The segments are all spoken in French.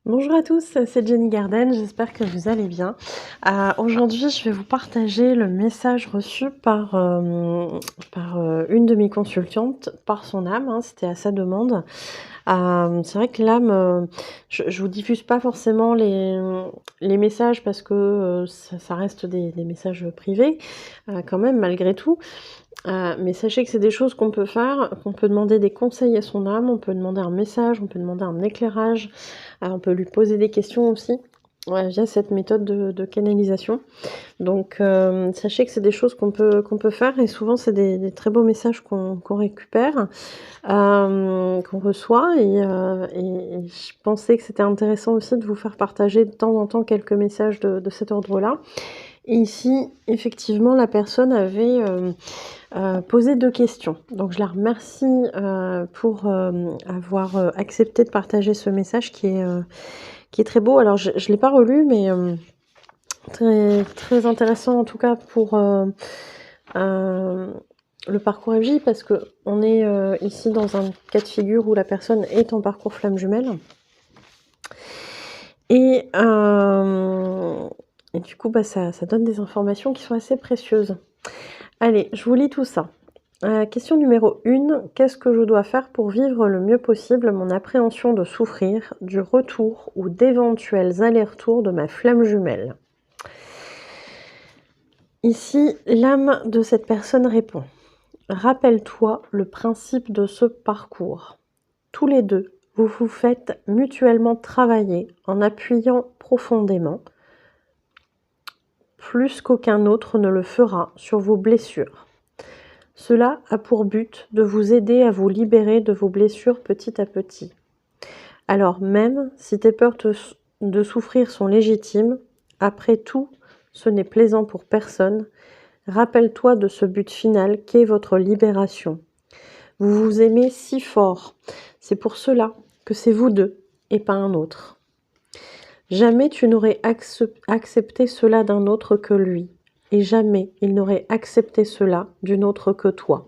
Bonjour à tous, c'est Jenny Garden, j'espère que vous allez bien. Aujourd'hui, je vais vous partager le message reçu par une de mes consultantes, par son âme, hein, c'était à sa demande. C'est vrai que l'âme, je vous diffuse pas forcément les messages parce que ça reste des messages privés, quand même, malgré tout. Mais sachez que c'est des choses qu'on peut faire, qu'on peut demander des conseils à son âme, on peut demander un message, on peut demander un éclairage, on peut lui poser des questions aussi, via cette méthode de canalisation. Donc sachez que c'est des choses qu'on peut faire et souvent c'est des très beaux messages qu'on récupère, qu'on reçoit et je pensais que c'était intéressant aussi de vous faire partager de temps en temps quelques messages de cet ordre-là. Et ici, effectivement, la personne avait posé 2 questions. Donc je la remercie pour avoir accepté de partager ce message qui est très beau. Alors je l'ai pas relu, mais très, très intéressant en tout cas pour le parcours FJ, parce qu'on est ici dans un cas de figure où la personne est en parcours flamme jumelle. Et du coup, ça donne des informations qui sont assez précieuses. Allez, je vous lis tout ça. Question numéro 1. Qu'est-ce que je dois faire pour vivre le mieux possible mon appréhension de souffrir, du retour ou d'éventuels allers-retours de ma flamme jumelle? Ici, l'âme de cette personne répond. Rappelle-toi le principe de ce parcours. Tous les deux, vous vous faites mutuellement travailler en appuyant profondément, plus qu'aucun autre ne le fera, sur vos blessures. Cela a pour but de vous aider à vous libérer de vos blessures petit à petit. Alors même si tes peurs de souffrir sont légitimes, après tout, ce n'est plaisant pour personne, rappelle-toi de ce but final qu'est votre libération. Vous vous aimez si fort, c'est pour cela que c'est vous deux et pas un autre. Jamais tu n'aurais accepté cela d'un autre que lui, et jamais il n'aurait accepté cela d'une autre que toi.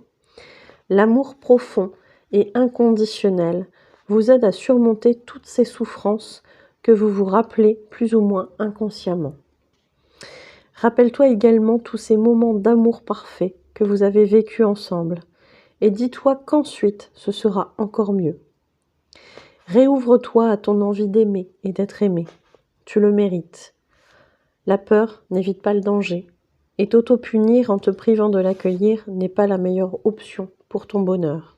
L'amour profond et inconditionnel vous aide à surmonter toutes ces souffrances que vous vous rappelez plus ou moins inconsciemment. Rappelle-toi également tous ces moments d'amour parfait que vous avez vécus ensemble, et dis-toi qu'ensuite ce sera encore mieux. Réouvre-toi à ton envie d'aimer et d'être aimé. Tu le mérites. La peur n'évite pas le danger, et t'auto-punir en te privant de l'accueillir n'est pas la meilleure option pour ton bonheur.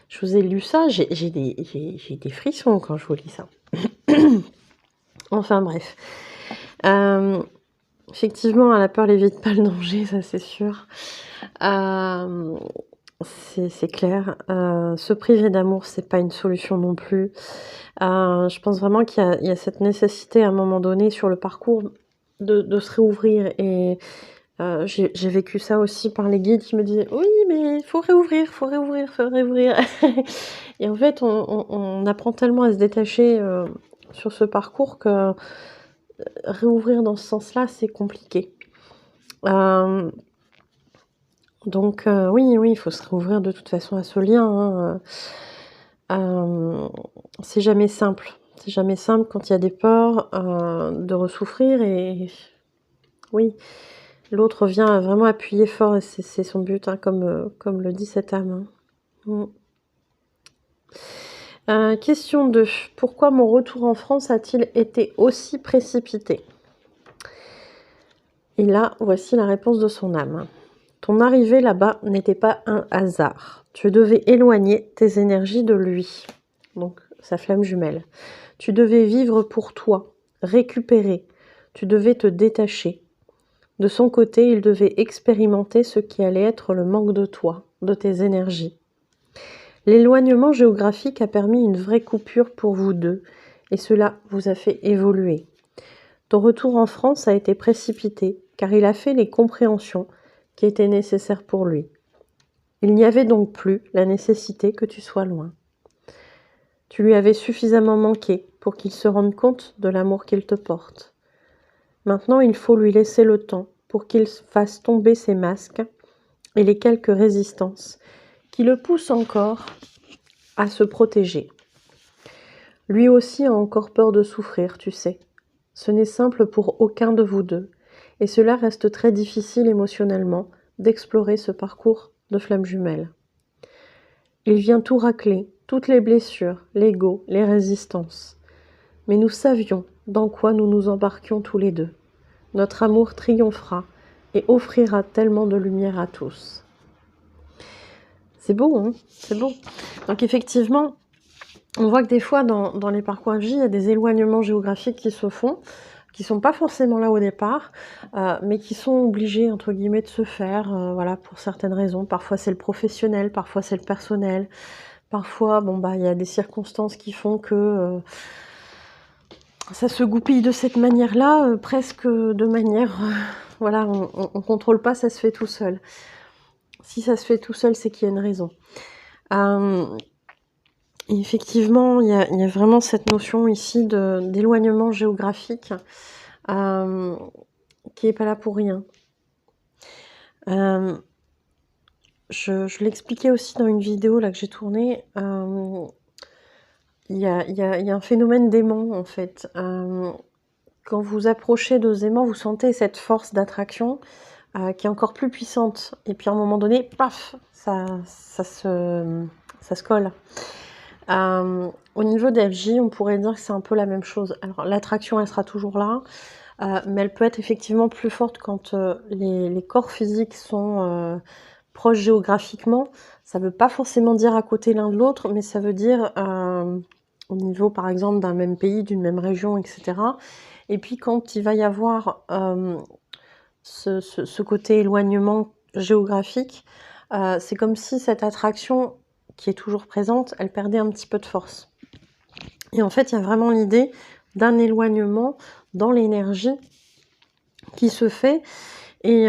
Je vous ai lu ça, j'ai des frissons quand je vous lis ça. Enfin bref. Effectivement, la peur n'évite pas le danger, ça c'est sûr. C'est clair. Se priver d'amour, c'est pas une solution non plus. Je pense vraiment qu'il y a cette nécessité à un moment donné sur le parcours de se réouvrir, et j'ai vécu ça aussi par les guides qui me disaient: «Oui, mais il faut réouvrir, faut réouvrir, faut réouvrir». Et en fait, on apprend tellement à se détacher sur ce parcours que réouvrir dans ce sens-là, c'est compliqué. Donc oui, il faut se réouvrir de toute façon à ce lien, hein. C'est jamais simple. C'est jamais simple quand il y a des peurs de ressouffrir, et oui, l'autre vient vraiment appuyer fort, et c'est son but, hein, comme le dit cette âme, hein. Question 2. Pourquoi mon retour en France a-t-il été aussi précipité? Et là, voici la réponse de son âme. Ton arrivée là-bas n'était pas un hasard. Tu devais éloigner tes énergies de lui, donc sa flamme jumelle. Tu devais vivre pour toi, récupérer. Tu devais te détacher. De son côté, il devait expérimenter ce qui allait être le manque de toi, de tes énergies. L'éloignement géographique a permis une vraie coupure pour vous deux, et cela vous a fait évoluer. Ton retour en France a été précipité, car il a fait les compréhensions qui étaient nécessaires pour lui. Il n'y avait donc plus la nécessité que tu sois loin. Tu lui avais suffisamment manqué pour qu'il se rende compte de l'amour qu'il te porte. Maintenant, il faut lui laisser le temps pour qu'il fasse tomber ses masques et les quelques résistances qui le poussent encore à se protéger. Lui aussi a encore peur de souffrir, tu sais. Ce n'est simple pour aucun de vous deux, et cela reste très difficile émotionnellement d'explorer ce parcours de flamme jumelle. Il vient tout racler, toutes les blessures, l'ego, les résistances. Mais nous savions dans quoi nous nous embarquions tous les deux. Notre amour triomphera et offrira tellement de lumière à tous. C'est beau, hein? C'est beau. Donc effectivement, on voit que des fois, dans les parcours de vie, il y a des éloignements géographiques qui se font, qui sont pas forcément là au départ, mais qui sont obligés, entre guillemets, de se faire, voilà, pour certaines raisons. Parfois, c'est le professionnel, parfois, c'est le personnel. Parfois, bon, bah, il y a des circonstances qui font que ça se goupille de cette manière-là, presque de manière... voilà, on contrôle pas, ça se fait tout seul. Si ça se fait tout seul, c'est qu'il y a une raison. Et effectivement, il y a vraiment cette notion ici d'éloignement géographique qui n'est pas là pour rien. Je l'expliquais aussi dans une vidéo là, que j'ai tournée. Il y a un phénomène d'aimant, en fait. Quand vous approchez de ce aimant, vous sentez cette force d'attraction qui est encore plus puissante. Et puis à un moment donné, paf, ça se colle. Au niveau d'FJ, on pourrait dire que c'est un peu la même chose. Alors l'attraction, elle sera toujours là, mais elle peut être effectivement plus forte quand les corps physiques sont proches géographiquement. Ça ne veut pas forcément dire à côté l'un de l'autre, mais ça veut dire au niveau, par exemple, d'un même pays, d'une même région, etc. Et puis quand il va y avoir ce côté éloignement géographique, c'est comme si cette attraction qui est toujours présente, elle perdait un petit peu de force. Et en fait, il y a vraiment l'idée d'un éloignement dans l'énergie qui se fait et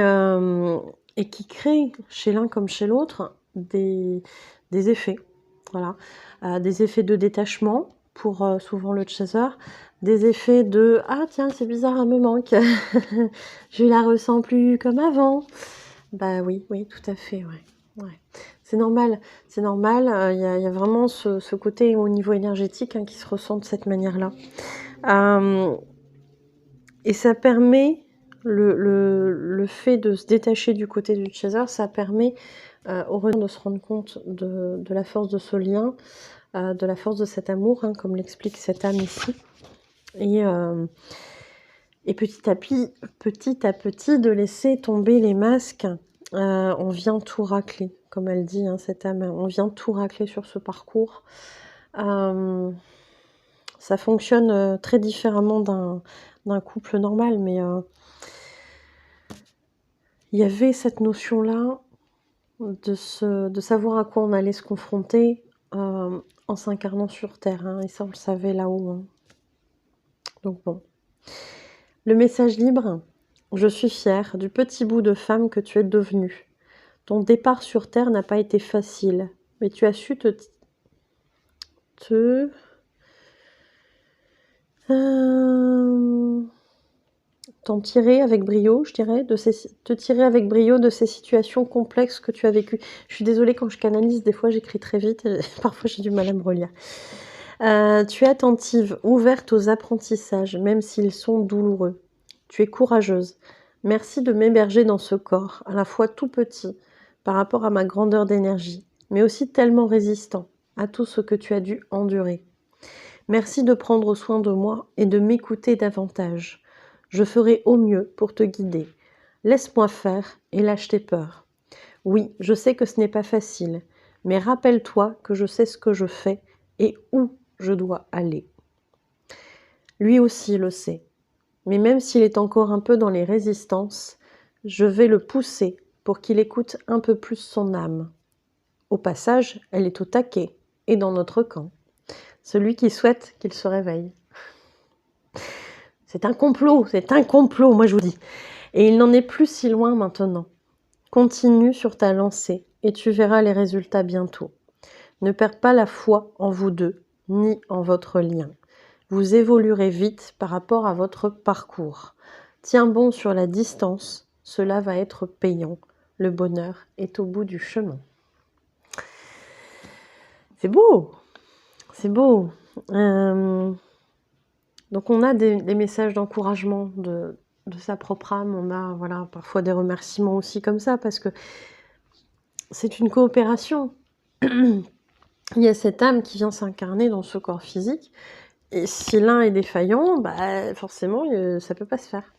qui crée chez l'un comme chez l'autre des effets. Voilà. Des effets de détachement pour souvent le chaser, des effets de « Ah tiens, c'est bizarre, elle me manque, je la ressens plus comme avant ». Bah oui, tout à fait, ouais. C'est normal, il y a vraiment ce côté au niveau énergétique qui se ressent de cette manière-là. Et ça permet, le fait de se détacher du côté du chaser, ça permet au rejoint de se rendre compte de la force de ce lien, de la force de cet amour, comme l'explique cette âme ici. Et petit à petit, de laisser tomber les masques. On vient tout racler, comme elle dit, cette âme, on vient tout racler sur ce parcours. Ça fonctionne très différemment d'un couple normal, mais il y avait cette notion-là de savoir à quoi on allait se confronter en s'incarnant sur Terre, et ça on le savait là-haut. Donc bon. Le message libre: je suis fière du petit bout de femme que tu es devenue. Ton départ sur Terre n'a pas été facile, mais tu as su t'en tirer avec brio, je dirais, te tirer avec brio de ces situations complexes que tu as vécues. Je suis désolée, quand je canalise, des fois j'écris très vite, et parfois j'ai du mal à me relire. Tu es attentive, ouverte aux apprentissages, même s'ils sont douloureux. Tu es courageuse. Merci de m'héberger dans ce corps, à la fois tout petit, par rapport à ma grandeur d'énergie, mais aussi tellement résistant à tout ce que tu as dû endurer. Merci de prendre soin de moi et de m'écouter davantage. Je ferai au mieux pour te guider. Laisse-moi faire et lâche tes peurs. Oui, je sais que ce n'est pas facile, mais rappelle-toi que je sais ce que je fais et où je dois aller. Lui aussi le sait, mais même s'il est encore un peu dans les résistances, je vais le pousser pour qu'il écoute un peu plus son âme. Au passage, elle est au taquet et dans notre camp. Celui qui souhaite qu'il se réveille. C'est un complot, moi je vous dis. Et il n'en est plus si loin maintenant. Continue sur ta lancée et tu verras les résultats bientôt. Ne perds pas la foi en vous deux, ni en votre lien. Vous évoluerez vite par rapport à votre parcours. Tiens bon sur la distance, cela va être payant. Le bonheur est au bout du chemin. C'est beau! C'est beau. Donc on a des messages d'encouragement de sa propre âme, on a, voilà, parfois des remerciements aussi comme ça, parce que c'est une coopération. Il y a cette âme qui vient s'incarner dans ce corps physique, et si l'un est défaillant, bah, forcément, ça peut pas se faire.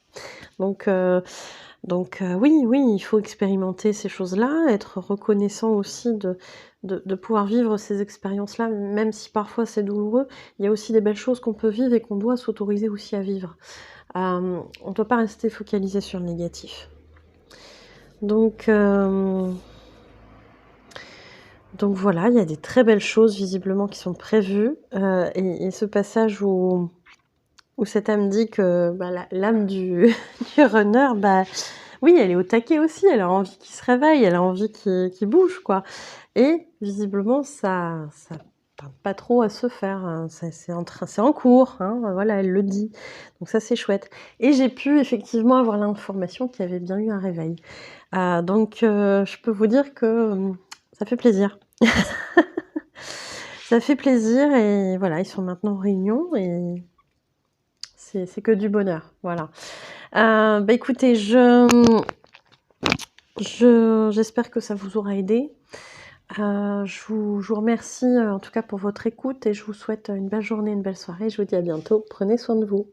Donc oui, oui, il faut expérimenter ces choses-là, être reconnaissant aussi de pouvoir vivre ces expériences-là, même si parfois c'est douloureux. Il y a aussi des belles choses qu'on peut vivre et qu'on doit s'autoriser aussi à vivre. On ne doit pas rester focalisé sur le négatif. Donc voilà, il y a des très belles choses visiblement qui sont prévues, et ce passage où cette âme dit que bah, l'âme du, du runner, bah, oui, elle est au taquet aussi, elle a envie qu'il se réveille, elle a envie qu'il bouge, quoi. Et visiblement, ça tarde pas trop à se faire, hein. C'est en cours, hein, voilà, elle le dit. Donc ça, c'est chouette. Et j'ai pu effectivement avoir l'information qu'il y avait bien eu un réveil. Donc je peux vous dire que ça fait plaisir. Ça fait plaisir et voilà, ils sont maintenant en réunion et c'est que du bonheur, voilà. Bah écoutez, j'espère que ça vous aura aidé. Je vous remercie en tout cas pour votre écoute et je vous souhaite une belle journée, une belle soirée. Je vous dis à bientôt. Prenez soin de vous.